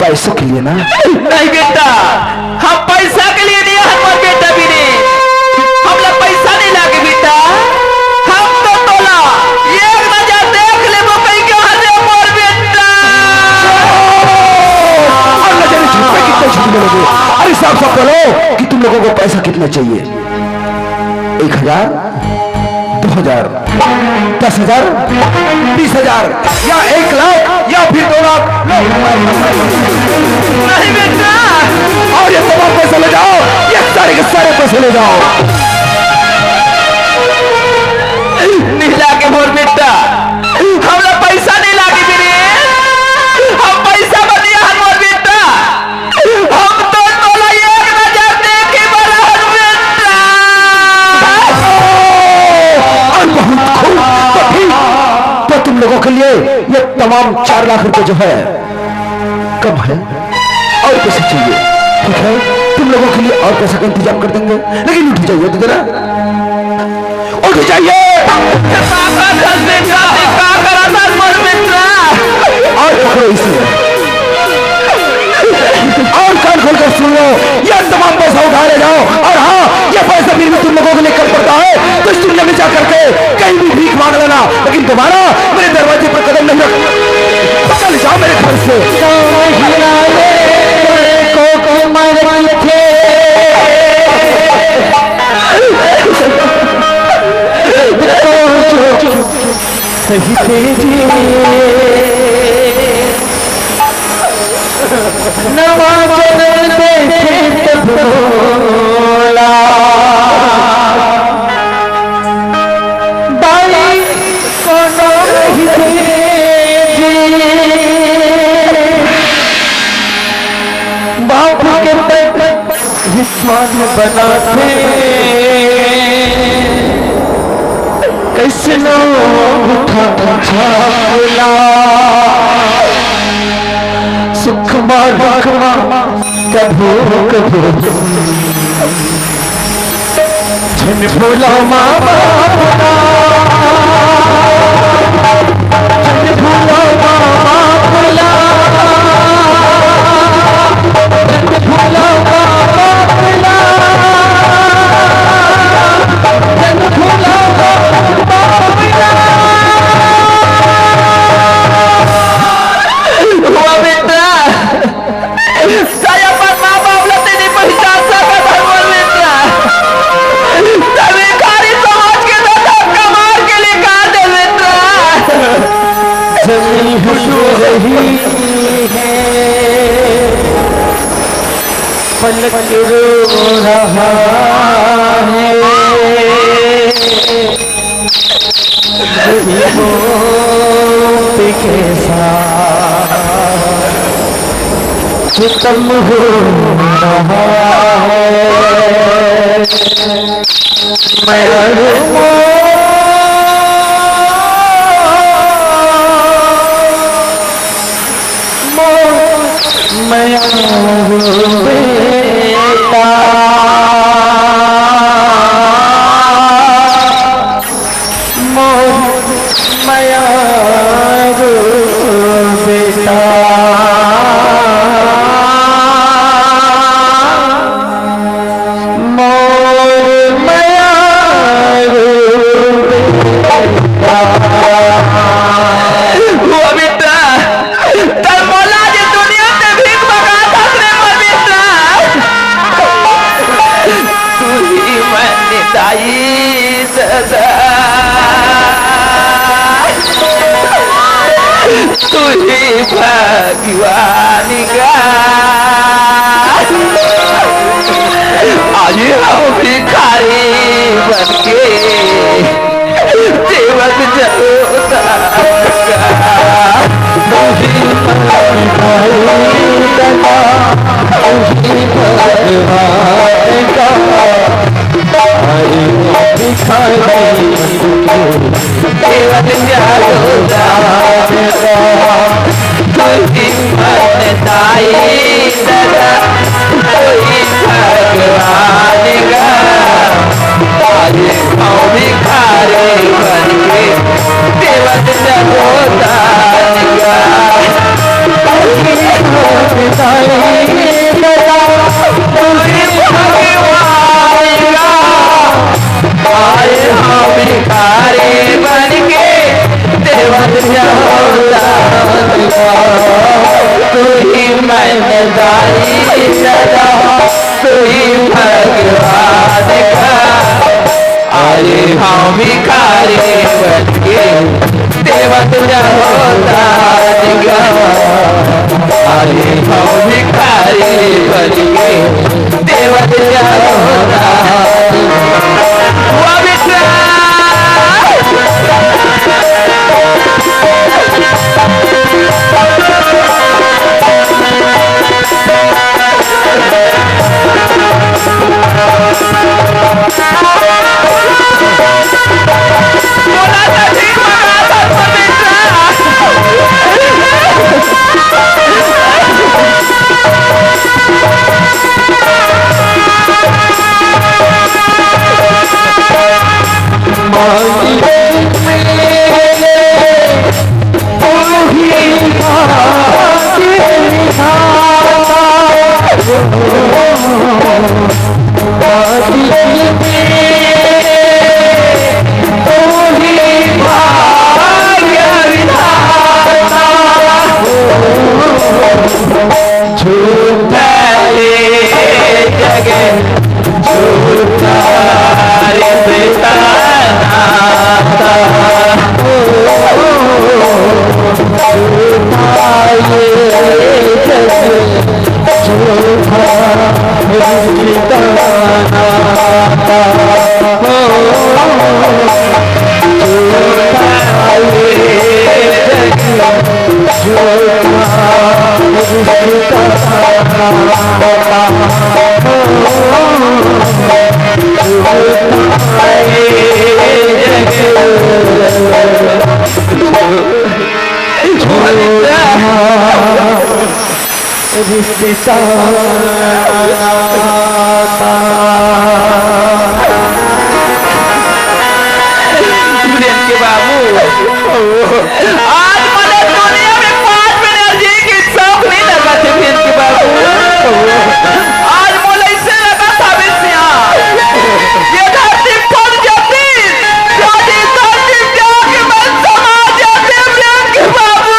पैसों के लिए ना? नहीं बेटा, हम पैसा के लिए नहीं हमारे बेटा भी नहीं, हम लोग पैसा नहीं लागे बेटा, हम तो तोला एक नजर देख ले वो कहीं क्यों हंसे मोर बेटा। अल्लाह जाने झूठ पे कितने झूठने लगे। अरे साहब सब बोलो कि तुम लोगों को पैसा कितना चाहिए? 1000, 2000, 10,000, 20,000 या 1 लाख या फिर 2 लाख? नहीं बेटा, और ये तमाम पैसे ले जाओ, ये सारे के सारे पैसे ले जाओ। नहीं लागे मोर बेटा, हम लोग पैसा नहीं लागे मेरे, हम पैसा बनिया हमारे बेटा, हम तो तोला एक नजर देखे बड़ा बेटा। और बहुत खूब, तो ठीक, तो तुम लोगों के लिए ये तमाम 4 लाख रुपए जो है कम है, और पैसे चाहिए, ठीक है? तुम लोगों के लिए और पैसा का इंतजाम कर देंगे, लेकिन उठ जाइए तो जरा, उठ जाइए। और देखो इसे, और कान खोलकर सुन लो, ये तमाम पैसा उठा ले जाओ। और हाँ, ये पैसा फिर भी तुम लोगों के लिए कल पड़ता है, तो इस दुनिया में जाकर के कहीं भी भीख मांग लेना, लेकिन दोबारा मेरे दरवाजे पर कदम नहीं रखना। चल जाओ मेरे घर से। सही तेजी नवाजन देखे तब बोला बाई कोनो ही तेजी बाप के तक विश्वास बनाते कैसे नो उठा छाला सुख दुख कभू कभू झन भोला माँ बाप झन भोला माँ बाप झन भोला माँ बाप झन भोला हुआ बेटा, saya pas माँ-बाप लोग नहीं पहचान सका था मोर बेटा, तभी खाली समाज के लोग कमार के लिए कहा दे बेटा। जमी हो रही है पलक रो रहा है के साथ खत्म हो रहा है मैं बेटा मया बेटा तुझे भगवानी का आज हम भिखारी बनके सेवक जरूरत सदा तुझे भगवाएगा। आए हम भिखारी बनके देवत जाऊंगा, तू ही मैदानी सदा तू ही भगवान का। आए हम भिखारी बनके देवत जाऊंगा, आए हम भिखारी बनके देवत जाऊंगा। के बाबू आज मैंने दुनिया में 5 मिनट जी की शौक नहीं लगा थे के बाबू। आज मुझे इससे लगा था ये धरती फट जाती, धरती जाके मैं समा जाते के बाबू।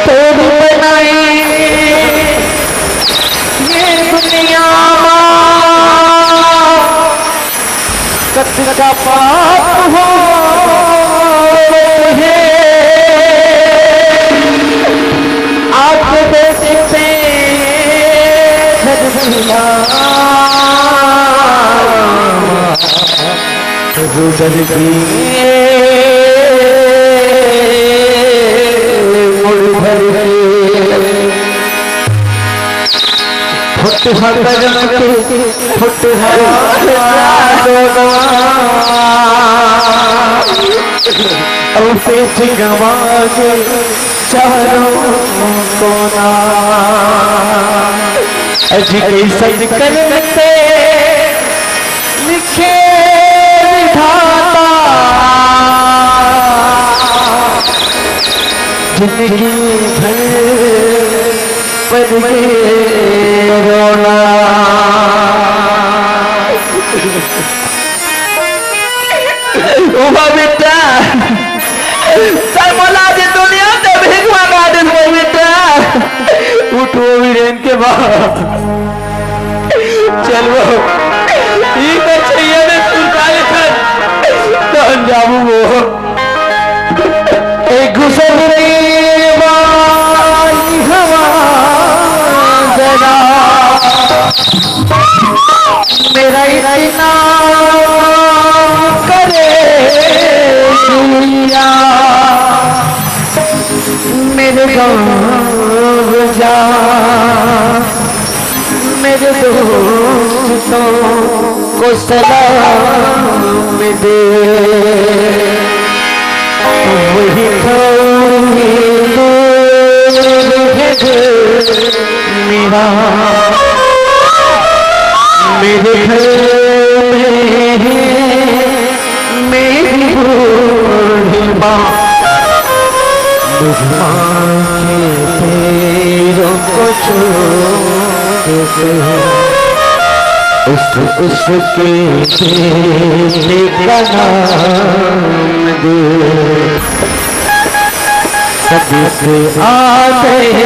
तेरी बनाई ये दुनिया कच्चा पाप हो है, आपके बेटे से गुजर गई मुड़ भर फुट गवा के चारों कोना एजुकेशन करते लिखे विधाता जिंदगी भर पर रोना। बेटा सर बोला जी दुनिया से भीख मांगा दे बेटा। उठो वीरेन के बाद चलो ठीक है चाहिए ने सुरकारे खर तो जाबू वो एक गुजरने वाली हवा जरा मेरा इतना करे दुनिया मेरे गाँव जा मेरे दोस्तों को सलाम दे। वही मेरा मेरे घर में मेरी बूढ़ी माँ मुझ माँ के उसके बेटे का नाम दे सबसे आगे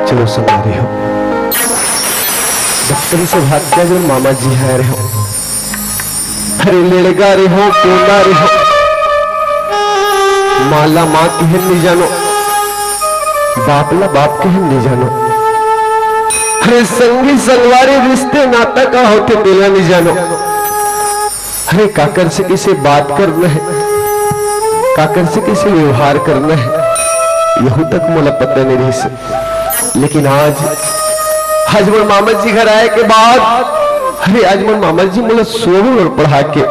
चलो सुना रहे हो दफ्तर से भाग के जो मामा जी है रहे हो अरे लेड़गा रहे हो कोना रहे हो माला माँ कहन नहीं जानो बापला बाप कहन नहीं जानो अरे संगी संगवारी रिश्ते नाता का होते मिला नहीं जानो अरे काकर से किसे बात करना है काकर से किसे व्यवहार करना है यहू तक मुझे पता नहीं रही से लेकिन आज मोर मामा जी घर आए के बाद अरे आज मोर मामा जी मुझे सोहन और पढ़ा के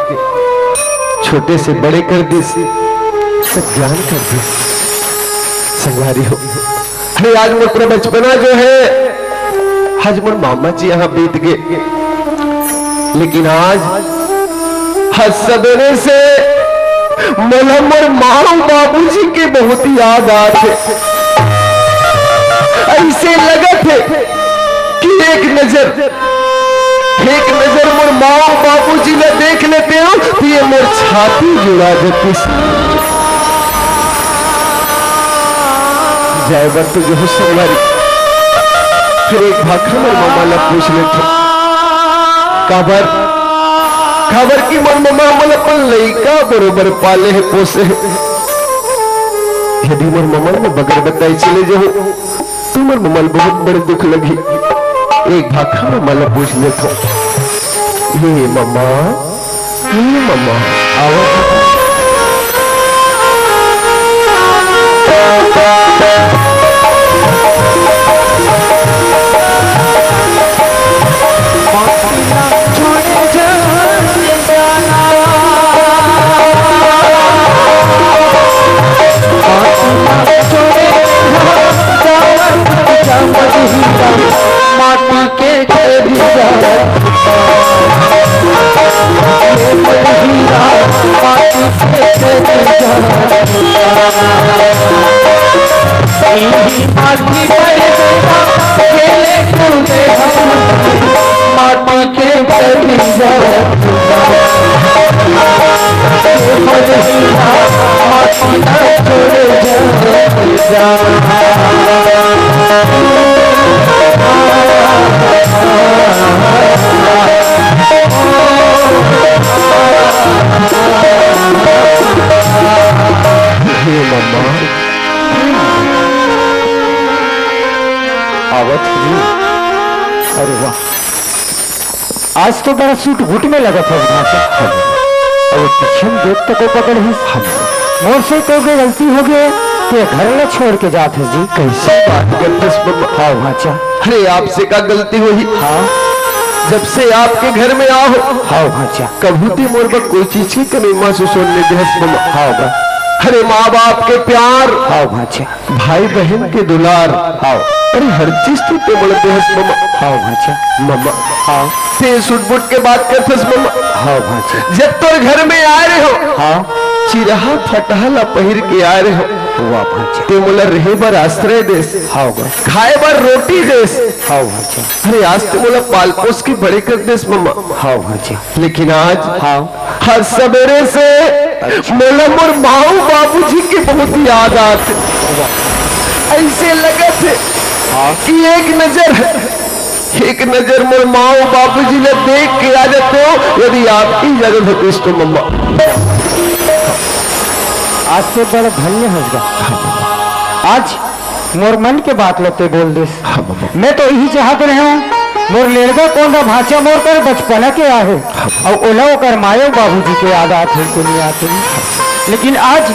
छोटे से बड़े कर दी सब ज्ञान कर दी संगवारी हो अरे आज मोर पूरा बचपना जो है आज मोर मामा जी यहाँ बीत गए लेकिन आज हर सवेरे से मोला मोर माँ बाबू जी के बहुत याद आते ऐसे लगा थे कि एक नजर मोर माँ बाबू जी ने देख लेते हो तो ये मोर छाती जुड़ा देती जय बर तो जो संगवारी फिर एक भाखा मोर मामा ने पूछ लेते खबर की मोर मामा मोला अपन लइका बरोबर पाले है पोसे है यदि मोर मामा ने बगैर बताई चले जो तुम्हार ममल बहुत बड़े दुख लगी एक भाखा ममल पूछ लेते ये मम्मा आओ माटी के अरे वाह आज तो बड़ा सूट घुट में लगा था और पीछे देख तो को पकड़ ही मोर से तो गलती हो गई तो घर न छोड़ के जाते जी कैसे बात करते हाँ भाचा अरे आपसे क्या गलती हुई हाँ जब से आपके घर में आओ हाँ भाचा कभी भी मोर पर कोई चीज की कमी महसूस होने दे हाँ अरे माँ बाप के प्यार हाँ भाचा भाई बहन के दुलार हाँ अरे हर चीज तो ते बोलते हैं हाँ भाचा मम्मा हाँ ते सुटबुट के बात करते मम्मा हाँ भाचा जब तो घर में आ रहे हो हाँ चिरहा फटहला पहिर के आ रहे हो वाह भाचा ते मोला रहे बर आश्रय देश हाँ खाए बर रोटी देश हाँ भाचा अरे आज तो मोला पाल पोस के बड़े कर देश मम्मा हाँ भाचा लेकिन आज हाँ हर सवेरे से मोला मोर माँ बाबू जी की बहुत याद आते ऐसे लगे थे कि एक नजर मोर माँ बाबू जी ने देख के आ जाते हो यदि आपकी इजाजत होती तो मम्मा आज से बड़ा धन्य होगा। आज मोर मन के बात लेते बोल दिस। मैं तो यही चाहत रहे हूँ मोर लेड़गा कौन सा भाषा मोर कर बचपना के आहे और ओला कर मायो बाबूजी के याद आते दुनिया आते, लेकिन आज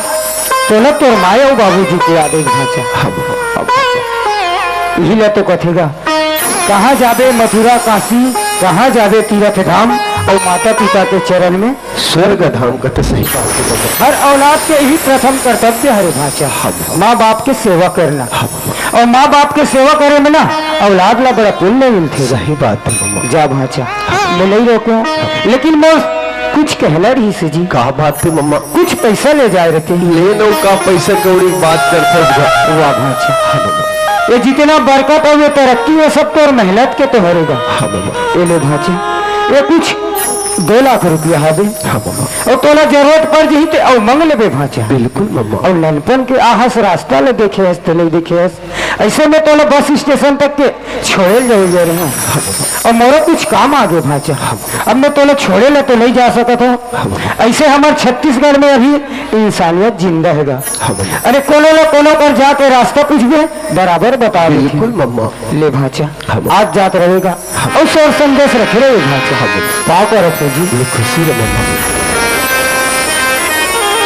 तोला तोर मायो बाबूजी के याद एक भाषा यही ले तो कथेगा कहाँ जाबे मथुरा काशी, कहाँ जाबे तीर्थ धाम और माता पिता के चरण में स्वर्ग धाम का तो सही हर औलाद के यही प्रथम कर्तव्य है भाषा, माँ बाप की सेवा करना। और माँ बाप की सेवा करे में ना औलाद ला बड़ा पुण्य मिलते। सही बात है जा भाषा मैं नहीं रोको, लेकिन मैं कुछ कहला रही से जी। कहा बात थी मम्मा? कुछ पैसा ले जाए रहते ले लो का पैसा कौड़ी बात करते वाह भाषा ये जितना बरकत और ये तरक्की है सब तो और मेहनत के तो हरेगा। ये लो भाषा ये कुछ 2 लाख रुपया हाबे और तोला जरूरत पड़ जही तो और मंग ले भाषा। बिल्कुल मम्मा। और ननपन के आहस रास्ता ले देखे हस तो नहीं देखे हस, ऐसे में तोला बस स्टेशन तक के छोड़े जा रहे हैं और मोरा कुछ काम आ गए भाषा। अब मैं तोला छोड़े ले तो नहीं जा सकता हूँ। ऐसे हमारे छत्तीसगढ़ में अभी इंसानियत जिंदा है। अरे कोनो पर जाके रास्ता पूछ गए बराबर बता रहे। बिल्कुल मम्मा। ले भाषा आज जात रहेगा और सर संदेश रख रहे भाषा पाव को रखो जी। ये खुशी है मम्मा।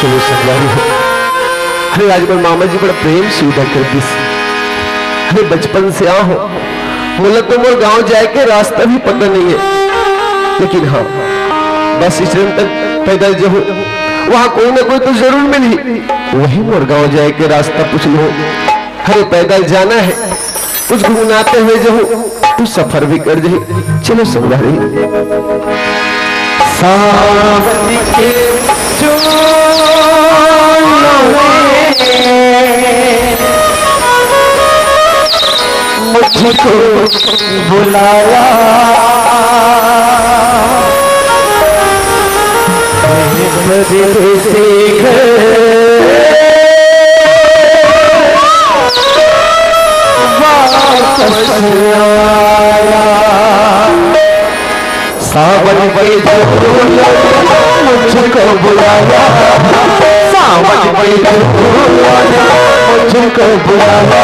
चलो संगवारी हो। अरे आज मेरे मामा जी बड़ा प्रेम से उधर कर दिस। अरे बचपन से आ हो बोला तो मोर गांव जाए के रास्ता भी पता नहीं है, लेकिन हाँ बस स्टेशन तक पैदल जो वहां कोई ना कोई तो जरूर मिली, वही मोर गांव जाए के रास्ता पूछ लो। अरे पैदल जाना है कुछ घूमनाते हुए जो तू सफर भी कर जाए। चलो संगवारी। सावन के मुझको बुलाया से वापस आया। सावन के मुझको बुलाया, सावन के मुझको बुलाया।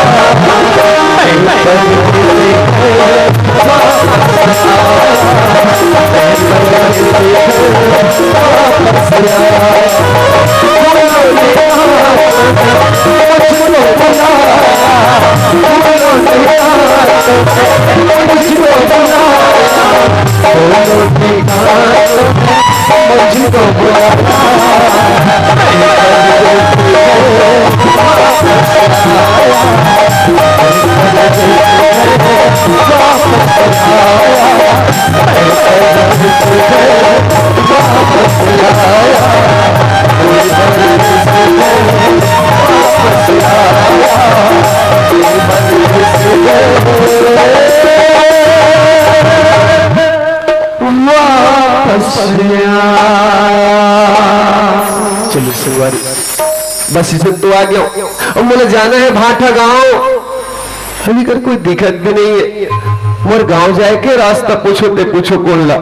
चलो सवारी बस इसे तो आ गया और मुझे जाना है भाटा गांव। अभी कर कोई दिक्कत भी नहीं है, मोर गांव जाए के रास्ता पूछो ते पूछो कौन ला।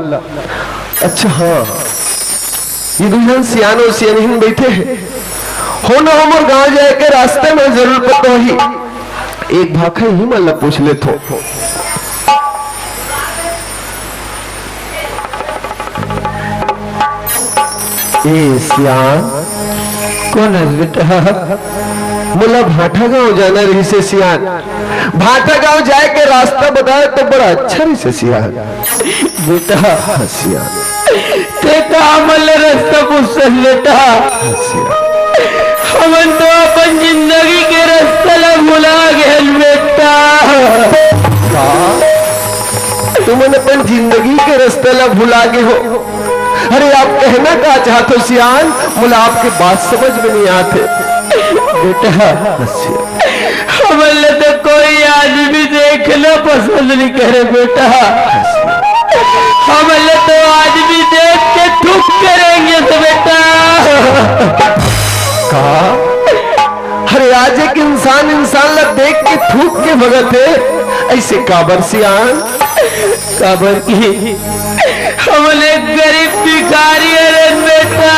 अच्छा हाँ ये दुल्हन सियानो सियान बैठे हैं हो ना, मोर गांव जाए के रास्ते में जरूर पता ही एक भाखा ही मतलब पूछ ले तो। सियान कौन है बेटा? मुला भाटा गांव जाना रही से सियान, भाटा गांव जाए के रास्ता बताया तो बड़ा अच्छा रही से सियान। बेटा सियान ते कामल रास्ता पूछ बेटा, हमन तो अपन जिंदगी के रास्ता ला भुला गए बेटा। तुम अपन जिंदगी के रास्ते ला भुला गए हो। अरे आप कहना क्या चाहते हो सियान? मुला आपकी बात समझ में नहीं आते बेटा। हमने तो कोई आदमी देखना पसंद नहीं करे बेटा, हमने तो आदमी देख के थूक करेंगे तो बेटा। कहा अरे आज एक इंसान ला देख के थूक के भगत है, ऐसे काबर सियान? काबर की हमने गरीब भिखारी है बेटा।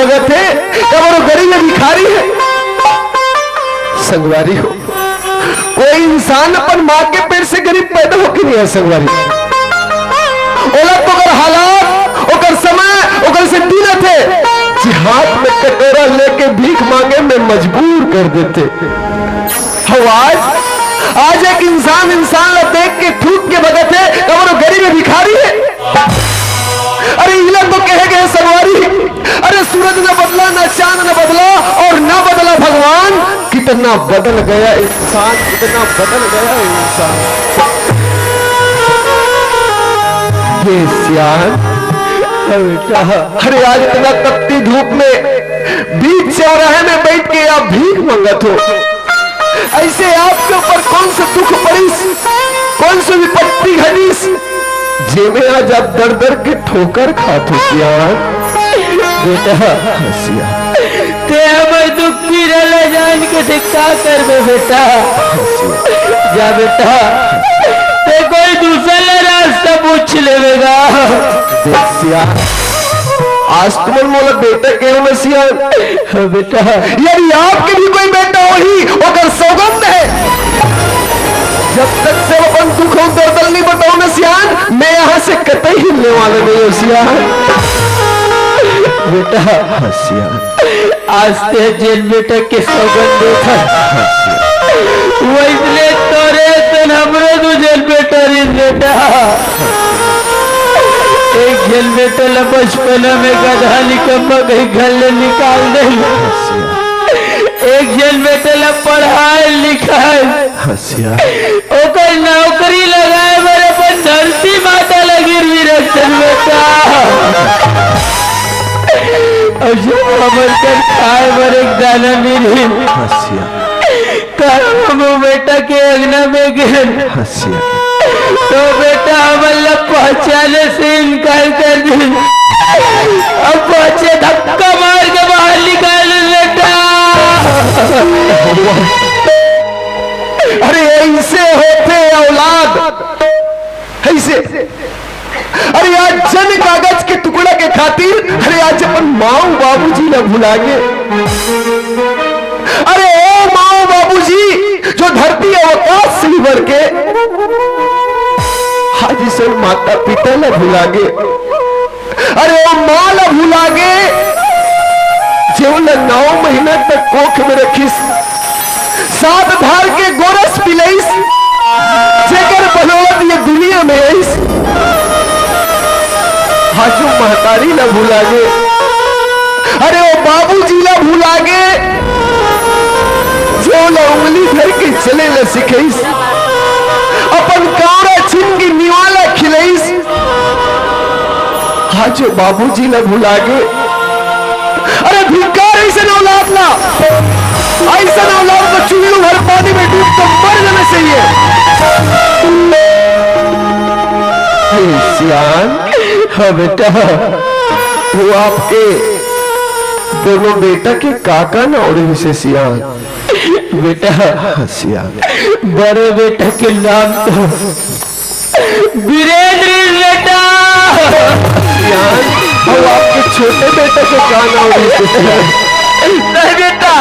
भगत है, कब वो गरीब है, भिखारी है। संगवारी हो, कोई इंसान अपन माँ के पेट से गरीब पैदा होके नहीं है। संगवारी ओला तो अगर हालात ओकर समय ओकर से दिन थे कि हाथ में कटोरा लेके भीख मांगे में मजबूर कर देते। आज एक इंसान ला देख के थूक के भगत है, कब वो गरीब है, भिखारी है। अरे इला तो कहे गए संगवारी, अरे सूरज न बदला, न चांद न बदला और न बदला भगवान। कितना बदल गया इंसान, कितना बदल गया इंसान। ये सियान बेटा, अरे आज इतना तपती धूप में बीच चौराहे में बैठ के आप भीख मंगत हो। ऐसे आपके ऊपर कौन सा दुख पड़ीस, कौन सी विपत्ति घटिस, जेमे आज आप दर दर के ठोकर खाते सियान। बेटा सियान, ते हमर दुख पीरला जान के से का करबे बेटा। जा बेटा, ते कोई दूसरा रास्ता पूछ लेवेगा। देख सियान, आज तुम मोला बेटा कहो ना सियान। बेटा, यदि आपके भी कोई बेटा हो ही अगर सौगंध है, जब तक से अपन दुख हो दर्द नहीं बताओ ना सियान, मैं यहाँ से कतई हिलने वाला नहीं हूँ सियान। बेटा सियान, आज ते जेल बेटा के सौगंध देखा, वो इसलिए तोरे तन हमरो दू जेल बेटा रे बेटा। एक जेल बेटा ला बचपन में गधा निकम्मा गई घर ले निकाल दे, एक जेल बेटा ला पढ़ाए लिखाए, ओकर नौकरी लगाए मेरे पर धरती माता लगी भी रखते बेटा। और जो हमर कर खाए बर एक दाना मिली, हम बेटा के अंगना में गए तो बेटा हमला पहचाने से इनकार कर दी। अब पहुंचे धक्का मार के बाहर निकाल बेटा। अरे ऐसे होते औलाद, ऐसे। अरे आज जन कागज के टुकड़ा के खातिर, अरे आज अपन माँ बाबूजी न भुलाएंगे। अरे ओ माँ बाबूजी जो धरती अवकाश से भर के आज से माता पिता न भुलागे। अरे वो माँ न भुलागे जो 9 महीना तक कोख में रखिस, 7 धार के गोरस पिलैस, जेकर बनौलत ये दुनिया में आईस। आज महतारी न भुलागे। अरे वो बाबूजी न भुलागे जो उंगली धर के चले न सिखेस, अपन कावड़ा छिन की निवाला खिलैस। आज बाबूजी न भुलागे। अरे भिकार ऐसे न औलाद ना, ऐसा न औलाद तो चुल्लू भर पानी में डूब तो मर जाना चाहिए। सियान, हाँ बेटा, वो आपके दोनों बेटा के काका ना और से सियान। बेटा सियान, बड़े बेटा के नाम तो वीरेंद्र बेटा। सियान, और आपके छोटे बेटा के क्या नाम है? नहीं बेटा,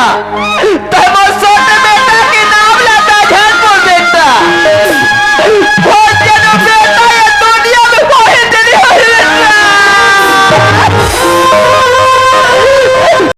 तब